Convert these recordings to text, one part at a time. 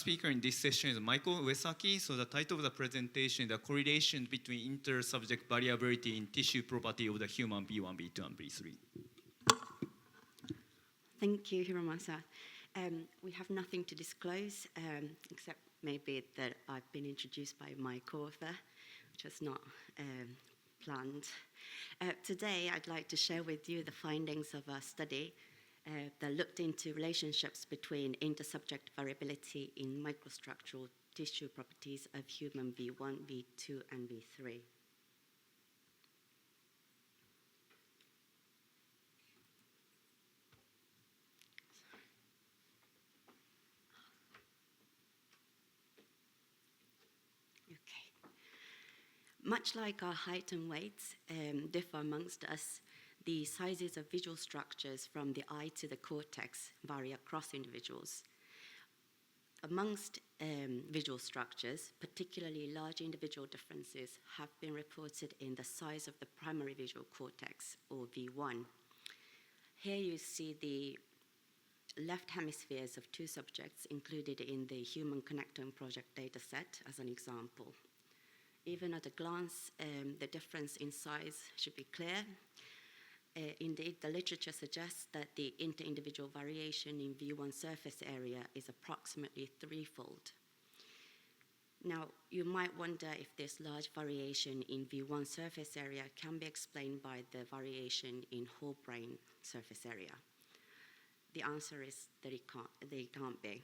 speaker in this session is Maiko Uesaki. So the title of the presentation is the correlation between inter-subject variability in tissue property of the human B1, B2, and B3. Thank you, Hiromasa. We have nothing to disclose, except maybe that I've been introduced by my co-author, which was not planned. Today, I'd like to share with you the findings of a study that looked into relationships between inter-subject variability in microstructural tissue properties of human V1, V2, and V3. Much like our height and weight differ amongst us, the sizes of visual structures from the eye to the cortex vary across individuals. Amongst visual structures, particularly large individual differences have been reported in the size of the primary visual cortex, or V1. Here you see the left hemispheres of two subjects included in the Human Connectome Project dataset as an example. Even at a glance, the difference in size should be clear. Indeed, the literature suggests that the inter-individual variation in V1 surface area is approximately threefold. Now, you might wonder if this large variation in V1 surface area can be explained by the variation in whole brain surface area. The answer is that they can't be.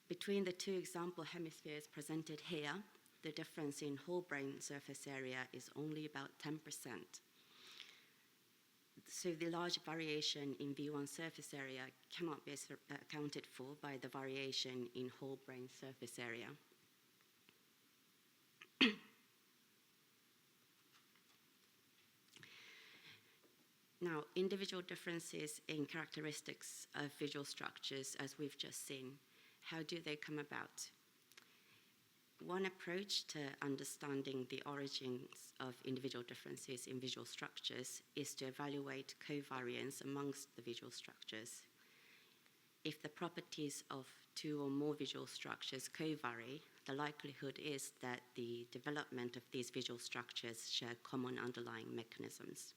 Between the two example hemispheres presented here, the difference in whole brain surface area is only about 10%. So the large variation in V1 surface area cannot be accounted for by the variation in whole brain surface area. Now, individual differences in characteristics of visual structures, as we've just seen, how do they come about? One approach to understanding the origins of individual differences in visual structures is to evaluate covariance amongst the visual structures. If the properties of two or more visual structures covary, the likelihood is that the development of these visual structures share common underlying mechanisms.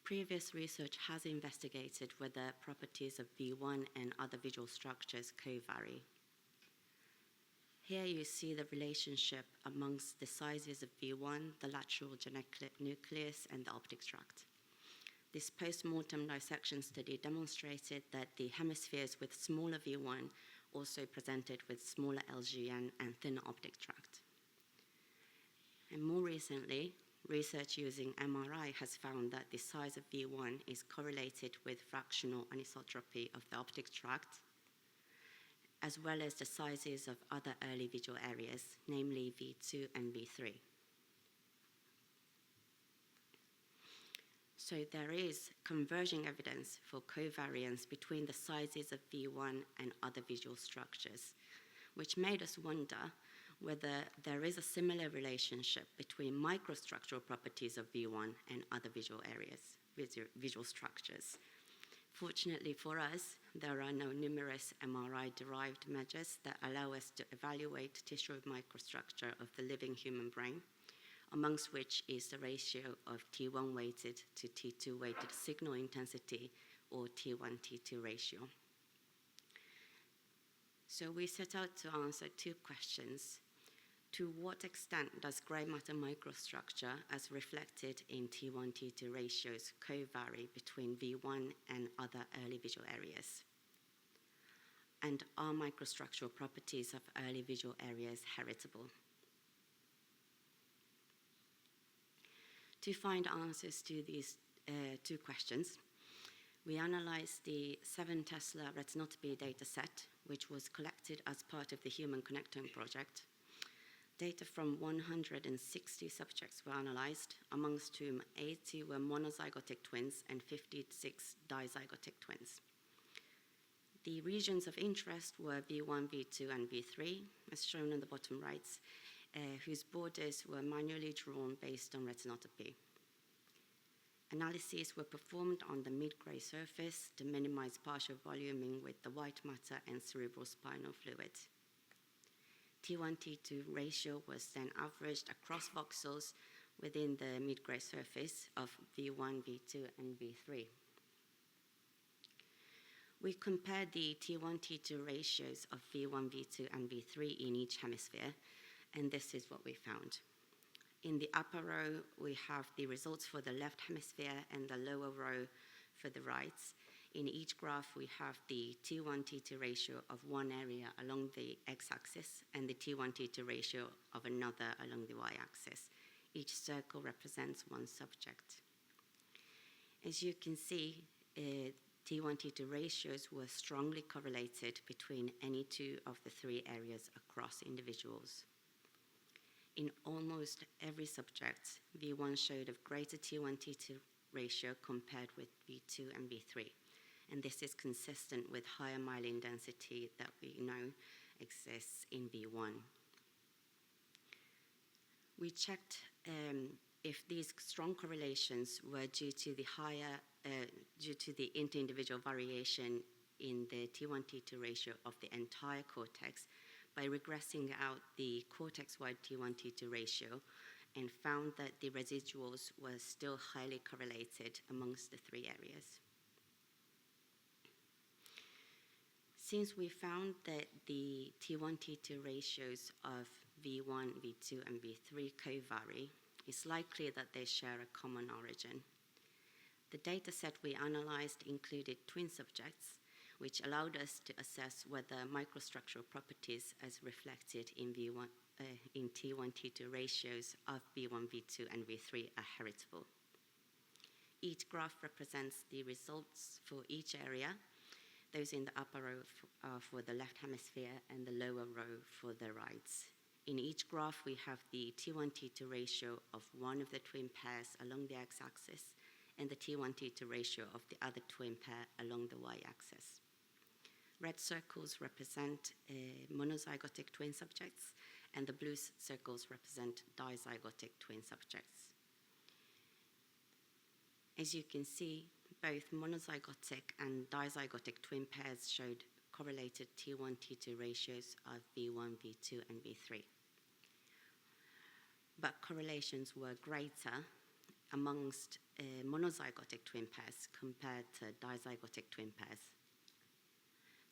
Previous research has investigated whether properties of V1 and other visual structures covary. Here you see the relationship amongst the sizes of V1, the lateral genetic nucleus, and the optic tract. This post-mortem dissection study demonstrated that the hemispheres with smaller V1 also presented with smaller LGN and thinner optic tract. And more recently, research using MRI has found that the size of V1 is correlated with fractional anisotropy of the optic tract, as well as the sizes of other early visual areas, namely V2 and V3. So there is converging evidence for covariance between the sizes of V1 and other visual structures, which made us wonder whether there is a similar relationship between microstructural properties of V1 and other visual areas, visual structures. Fortunately for us, there are now numerous MRI-derived measures that allow us to evaluate tissue microstructure of the living human brain, amongst which is the ratio of T1 weighted to T2 weighted signal intensity, or T1-T2 ratio. So we set out to answer two questions. To what extent does grey matter microstructure, as reflected in T1-T2 ratios, covary between V1 and other early visual areas? And are microstructural properties of early visual areas heritable? To find answers to these two questions, we analyzed the 7 Tesla retinotopy dataset, which was collected as part of the Human Connectome Project. Data from 160 subjects were analyzed, amongst whom 80 were monozygotic twins and 56 dizygotic twins. The regions of interest were V1, V2, and V3, as shown on the bottom right, whose borders were manually drawn based on retinotopy. Analyses were performed on the mid-gray surface to minimize partial voluming with the white matter and cerebrospinal fluid. T1-T2 ratio was then averaged across voxels within the mid-gray surface of V1, V2, and V3. We compared the T1-T2 ratios of V1, V2, and V3 in each hemisphere, and this is what we found. In the upper row, we have the results for the left hemisphere and the lower row for the right. In each graph, we have the T1-T2 ratio of one area along the x-axis and the T1-T2 ratio of another along the y-axis. Each circle represents one subject. As you can see, T1-T2 ratios were strongly correlated between any two of the three areas across individuals. In almost every subject, V1 showed a greater T1-T2 ratio compared with V2 and V3, and this is consistent with higher myelin density that we know exists in V1. We checked if these strong correlations were due to the inter-individual variation in the T1-T2 ratio of the entire cortex by regressing out the cortex-wide T1-T2 ratio, and found that the residuals were still highly correlated amongst the three areas. Since we found that the T1-T2 ratios of V1, V2, and V3 covary, it's likely that they share a common origin. The dataset we analyzed included twin subjects, which allowed us to assess whether microstructural properties as reflected in T1-T2 ratios of V1, V2, and V3 are heritable. Each graph represents the results for each area. Those in the upper row are for the left hemisphere and the lower row for the right. In each graph, we have the T1-T2 ratio of one of the twin pairs along the x-axis and the T1-T2 ratio of the other twin pair along the y-axis. Red circles represent monozygotic twin subjects, and the blue circles represent dizygotic twin subjects. As you can see, both monozygotic and dizygotic twin pairs showed correlated T1-T2 ratios of V1, V2, and V3. But correlations were greater amongst monozygotic twin pairs compared to dizygotic twin pairs,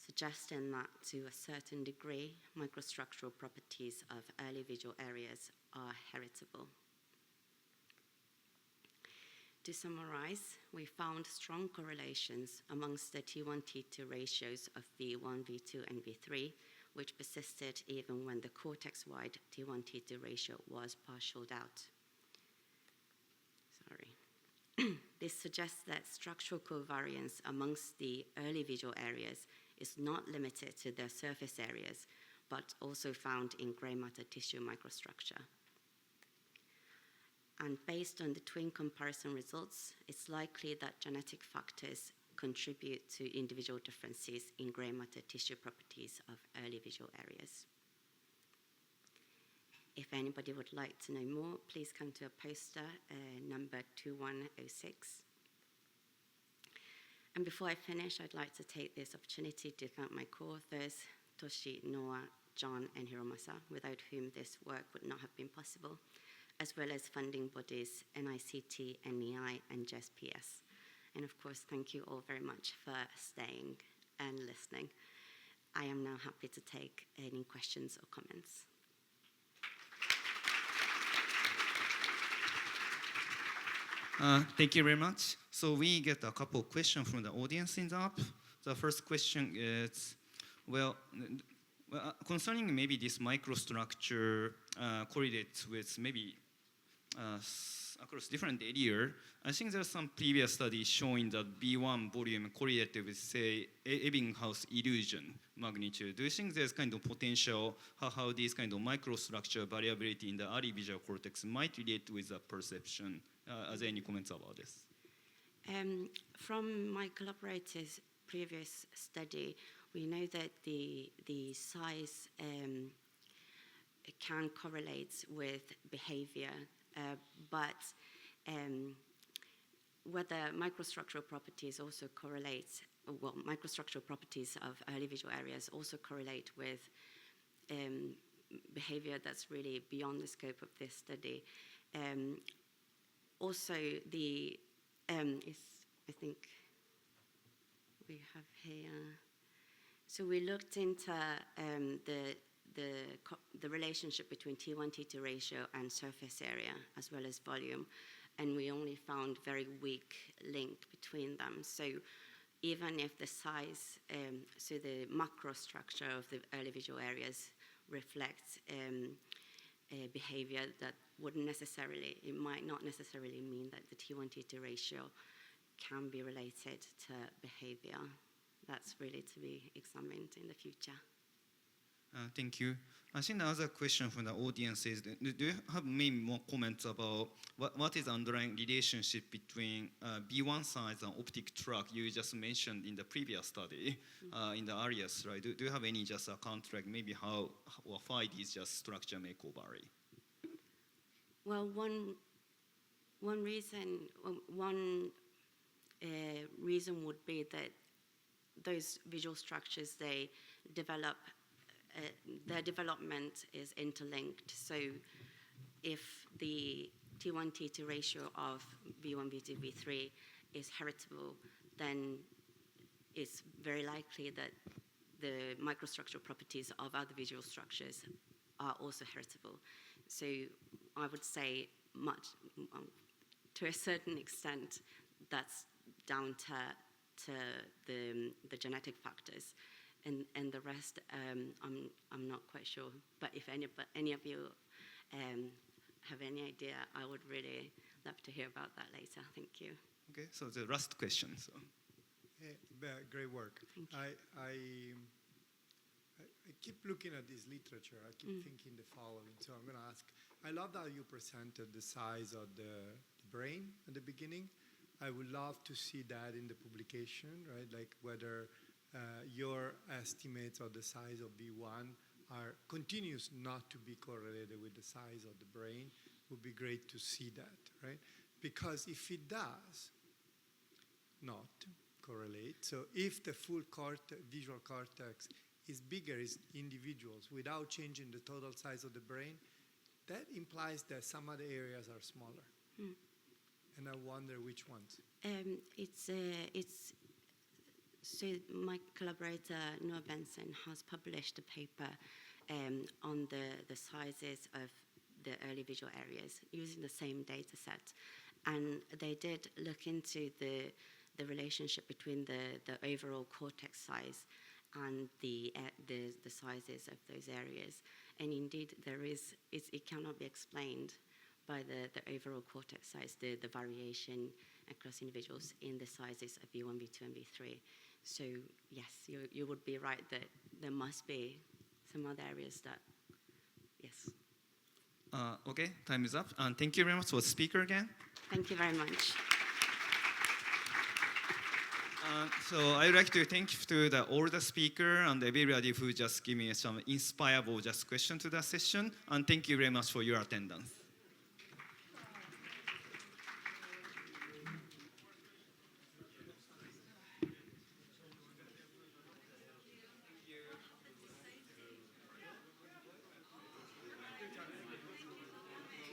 suggesting that to a certain degree, microstructural properties of early visual areas are heritable. To summarize, we found strong correlations amongst the T1-T2 ratios of V1, V2, and V3, which persisted even when the cortex-wide T1-T2 ratio was partialed out. This suggests that structural covariance amongst the early visual areas is not limited to their surface areas, but also found in gray matter tissue microstructure. And based on the twin comparison results, it's likely that genetic factors contribute to individual differences in gray matter tissue properties of early visual areas. If anybody would like to know more, please come to a poster number 2106. And before I finish, I'd like to take this opportunity to thank my co-authors, Toshi, Noah, John, and Hiromasa, without whom this work would not have been possible, as well as funding bodies NICT, NEI, and JSPS. And of course, thank you all very much for staying and listening. I am now happy to take any questions or comments. Thank you very much. So we get a couple of questions from the audience in the app. The first question is, concerning maybe this microstructure correlates with maybe across different areas. I think there's some previous studies showing that B1 volume correlated with, say, Ebbinghaus illusion magnitude. Do you think there's kind of potential how these kind of microstructure variability in the early visual cortex might relate with the perception? Are there any comments about this? From my collaborators' previous study, we know that the size can correlate with behavior, but whether microstructural properties also correlate, well, microstructural properties of early visual areas also correlate with behavior that's really beyond the scope of this study. Also, I think we have here. So we looked into the relationship between T1, T2 ratio and surface area, as well as volume, and we only found very weak link between them. So even if the size, so the macrostructure of the early visual areas reflects a behavior that wouldn't necessarily, it might not necessarily mean that the T1, T2 ratio can be related to behavior. That's really to be examined in the future. Thank you. I think the other question from the audience is, do you have maybe more comments about what is the underlying relationship between B1 size and optic tract you just mentioned in the previous study, in the areas, right? Do you have any just contract, maybe how or why these just structure may vary? Well, one reason would be that those visual structures, they develop, their development is interlinked. So if the T1, T2 ratio of V1, V2, V3 is heritable, then it's very likely that the microstructural properties of other visual structures are also heritable. So I would say to a certain extent, that's down to the genetic factors, and the rest I'm not quite sure. But if any of you have any idea, I would really love to hear about that later. Thank you. Okay, so the last question. So. Great work. Thank you. I keep looking at this literature. I keep thinking the following. So I'm going to ask. I love how you presented the size of the brain at the beginning. I would love to see that in the publication, right? Like whether your estimates of the size of B1 continues not to be correlated with the size of the brain. Would be great to see that, right? Because if it does not correlate, so if the full visual cortex is bigger in individuals without changing the total size of the brain, that implies that some other areas are smaller. And I wonder which ones. So my collaborator, Noah Benson, has published a paper on the sizes of the early visual areas using the same data set. And they did look into the relationship between the overall cortex size and the sizes of those areas. And indeed, it cannot be explained by the overall cortex size, the variation across individuals in the sizes of V1, V2, and V3. So yes, you would be right that there must be some other areas that, yes. Okay, time is up. And thank you very much for the speaker again. Thank you very much. So I'd like to thank all the speaker and everybody who just give me some inspirable just question to the session. And thank you very much for your attendance.